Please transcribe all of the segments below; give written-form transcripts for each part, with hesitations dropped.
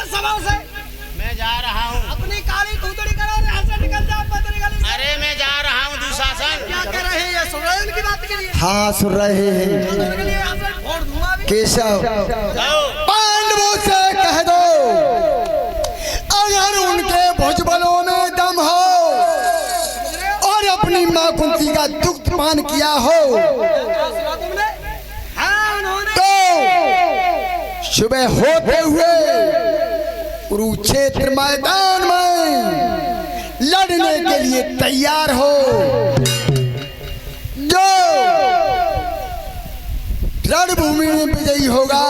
सभा से? मैं जा रहा हूँ। अपनी काली धूतड़ी करो, यहाँ से निकल जाओ, मत निकल। अरे मैं जा रहा हूँ दुशासन। क्या कह रहे हैं ये? सुन रहे हैं उनकी बात के लिए? हाँ सुन रहे हैं। उनके लिए यहाँ से फोड़ दूंगा अभी। केशव जाओ। पांडवों से कह दो अगर उनके भुजबलों में दम हो और अपनी माँ कुंती का दुग्ध पान किया हो सुना तुमने? हाँ उन्होंने। तो सुबह होते हुए कुरुक्षेत्र मैदान में लड़ने के लिए तैयार हो। जो रणभूमि में विजयी होगा,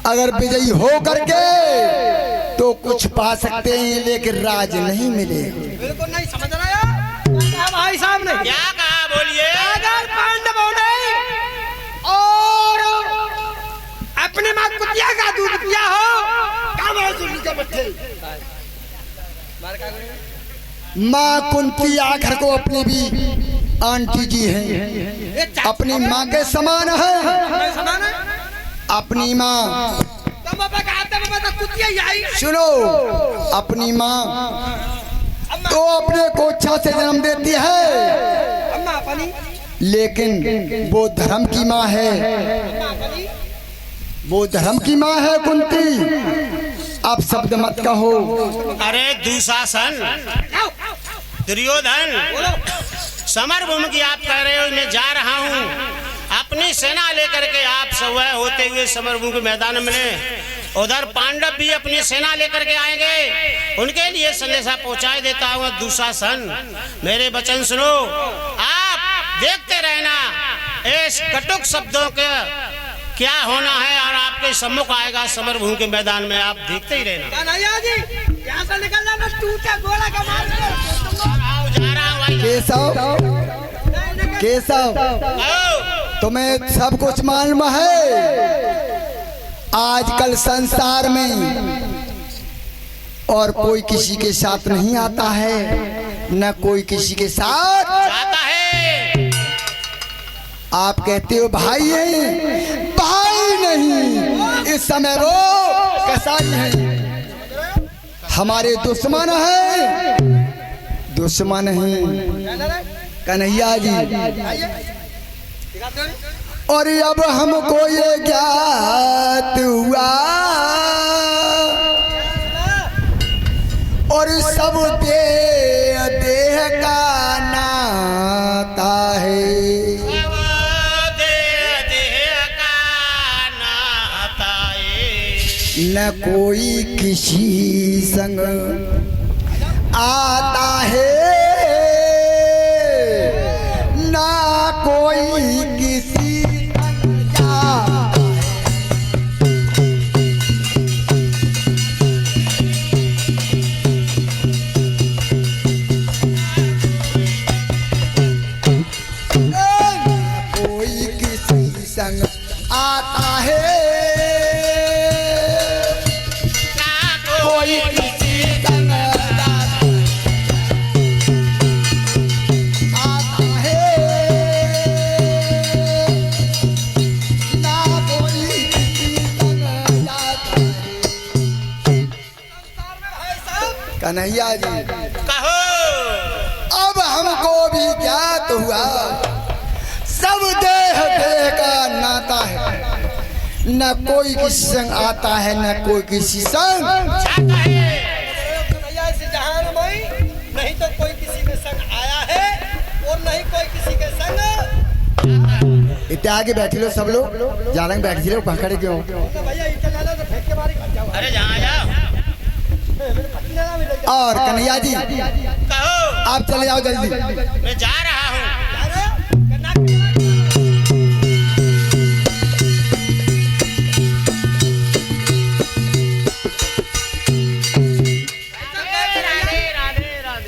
अगर विजयी हो करके तो कुछ पा सकते हैं लेकिन राज नहीं मिलेगा। बिल्कुल नहीं समझ रहे हो भाई साहब ने? क्या कहा बोलिए? अगर पांडवों ने और अपने माँ कुतिया का दूध पिया हो, माँ कुंती आखिर को अपनी भी आंटी जी हैं, अपनी माँ के समान है। अपनी माँ सुनो, अपनी माँ तो अपने को इच्छा से जन्म देती है, लेकिन वो धर्म की माँ है, वो धर्म की माँ है कुंती। आप शब्द मत कहो। अरे दुशासन, दुर्योधन, समर भूमि की आप कह रहे हो, मैं जा रहा हूँ अपनी सेना लेकर के। आप सवय होते हुए समर भूमि के मैदान में, उधर पांडव भी अपनी सेना लेकर के आएंगे, उनके लिए संदेशा पहुंचाए देता हूँ। दुशासन मेरे वचन सुनो, आप देखते रहना इस कटुक शब्दों के क्या होना है और आपके सम्मुख आएगा समर भूमि के मैदान में, आप देखते ही रहना। यहाँ से निकल जाना, टूटे गोला का मार जा रहा हूँ। केशव, केशव तुम्हें सब कुछ मालूम है आजकल संसार में और कोई किसी के साथ नहीं आता है, न कोई किसी के साथ आता है। आप कहते हो भाई है, भाई नहीं, इस समय वो कसाई है, हमारे दुश्मन है, दुश्मन है कन्हैया जी। और अब हमको ये ज्ञात हुआ और सब देह का नाता है, न कोई किसी संग आता है, ना कोई किसी संग जाता है, ना कोई किसी संग आता है, कन्हैया जी। कहो। अब हमको भी ज्ञात हुआ सब देह का नाता है, न कोई किसी संग आता है, न कोई किसी संग जाता है। नहीं तो कोई किसी के संग आया है और नहीं कोई किसी के संग। इतने आगे बैठे लो सब लोग, जाने में बैठे लो, खड़े क्यों? भैया तो फेंक के बारी खा जाओ। अरे जहाँ जाओ। और कन्हैया जी कहो। आप चले जाओ जल्दी। मैं जा रहा हूँ।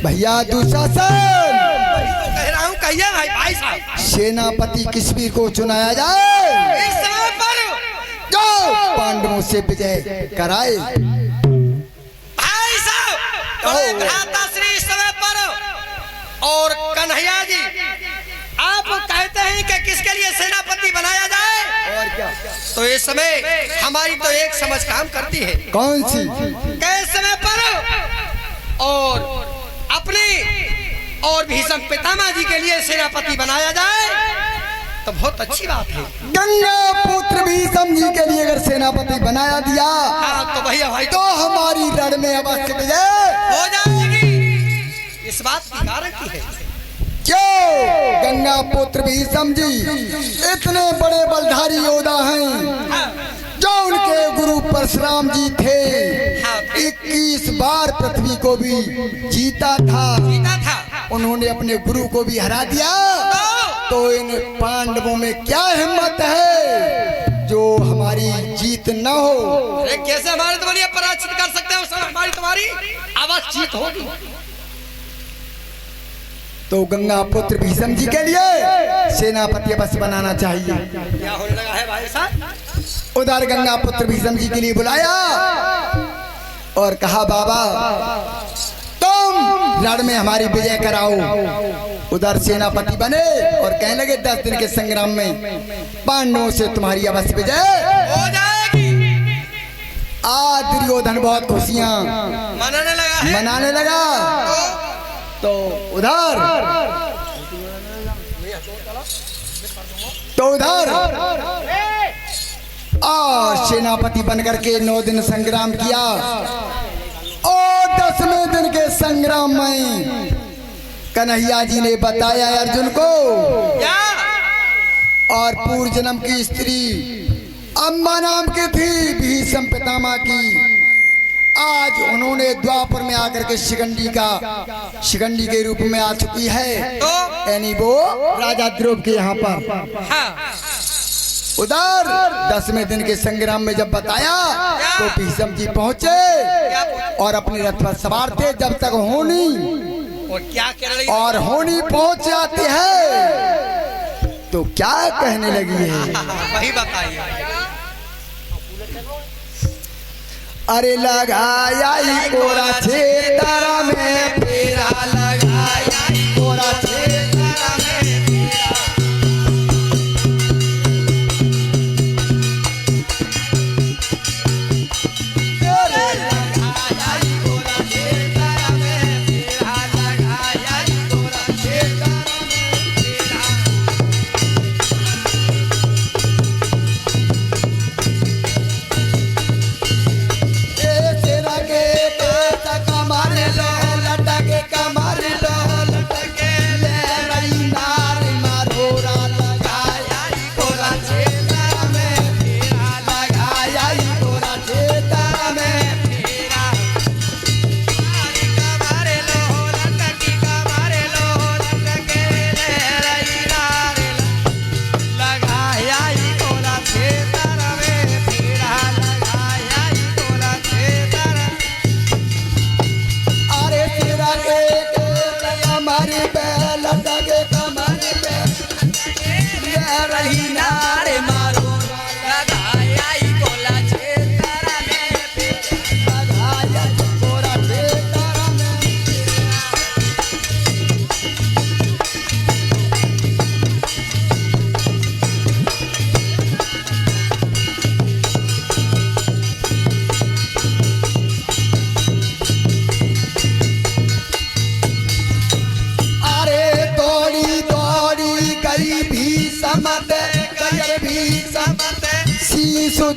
भैया दुशासन, कह रहा हूँ कहिए भाई साहब, सेनापति किस वीर को चुनाया जाए इस समय पर जो पांडवों से विजय कराए? भाई साहब भ्राता श्री इस समय पर और कन्हैया जी, आप कहते हैं कि किसके लिए सेनापति बनाया जाए? और क्या? तो इस समय हमारी तो एक समझ काम करती है। कौन सी? कैसे समय पर और अपने और भीष्म पितामह जी के लिए सेनापति बनाया जाए तो बहुत अच्छी बात है। गंगा पुत्र भीष्म जी के लिए अगर सेनापति बनाया दिया हाँ तो भैया भाई तो हमारी रण में अवश्य विजय हो जाएगी। इस बात की गारंटी है। क्यों? गंगा पुत्र भीष्म जी इतने बड़े बलधारी योद्धा हैं जो उनके गुरु परशुराम जी थे। 21 बार पृथ्वी को भी जीता था। उन्होंने अपने गुरु को भी हरा दिया। तो इन पांडवों में क्या हिम्मत है जो हमारी जीत न हो? अरे कैसे हमारे तुम्हारी पराजित कर सकते हो? हमारी तुम्हारी आवाज जीत होगी। तो गंगा पुत्र भीष्म जी के लिए सेनापति बस बनाना चाहिए। क्या होने लगा है भाई साहब? उधर गंगा पुत्र भीष्म जी के लिए बुलाया और कहा बाबा तुम रण में हमारी विजय कराओ। उधर सेनापति बने और कहने लगे 10 दिन के संग्राम में पांडवों से तुम्हारी अवश्य विजय हो जाएगी। आज दुर्योधन बहुत खुशियां मनाने लगा। तो उधर सेनापति बनकर के 9 दिन संग्राम किया और 10वें दिन के संग्राम में कन्हैया जी ने बताया अर्जुन को और पूर्व जन्म की स्त्री अम्मा नाम की थी भीष्म पितामह की। आज उन्होंने द्वापर में आकर के शिखंडी के रूप में आ चुकी है। यानी वो राजा ध्रुव के यहाँ पर उधर 10वें दिन के संग्राम में जब बताया तो भीष्म जी पहुंचे और अपने रथ पर सवार थे। जब तक होनी और होनी पहुंच जाती है तो क्या कहने लगी है वही बताइए। अरे लगाया ही कोरा छेदारा में फेरा लगाया ही कोरा छेदारा में फेरा। अरे लगाया ही कोरा छेदारा में फेरा लगाया ही कोरा छेदारा में फेरा।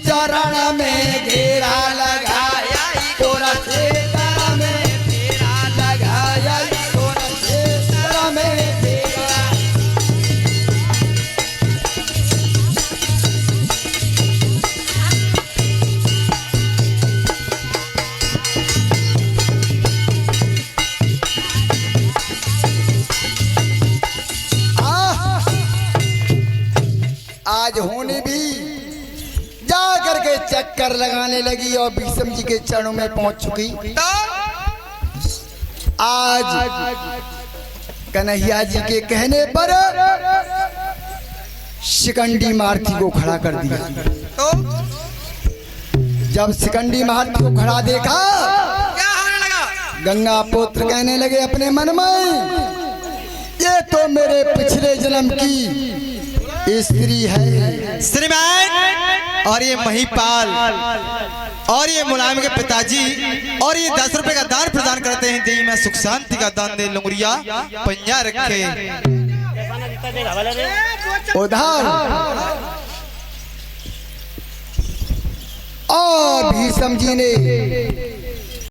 चरण में घेरा लगाया कोरा छेदारा में फेरा लगाया कोरा छेदारा में फेरा। आज होने भी करके चक्कर लगाने लगी और भीष्म जी के चरणों में पहुंच चुकी। आज कन्हैया जी के कहने पर शिखंडी महारथी को खड़ा कर दिया। जब शिखंडी महारथी को खड़ा देखा क्या होने लगा? गंगा पुत्र कहने लगे अपने मन में ये तो मेरे पिछले जन्म की स्त्री है। श्रीमान और ये महिपाल और ये मुलायम के पिताजी और ये 10 रुपए का दान प्रदान करते हैं। दी मैं सुख शांति का दान दे लुंगरिया पंजा रखे उधार। और भीष्म जी ने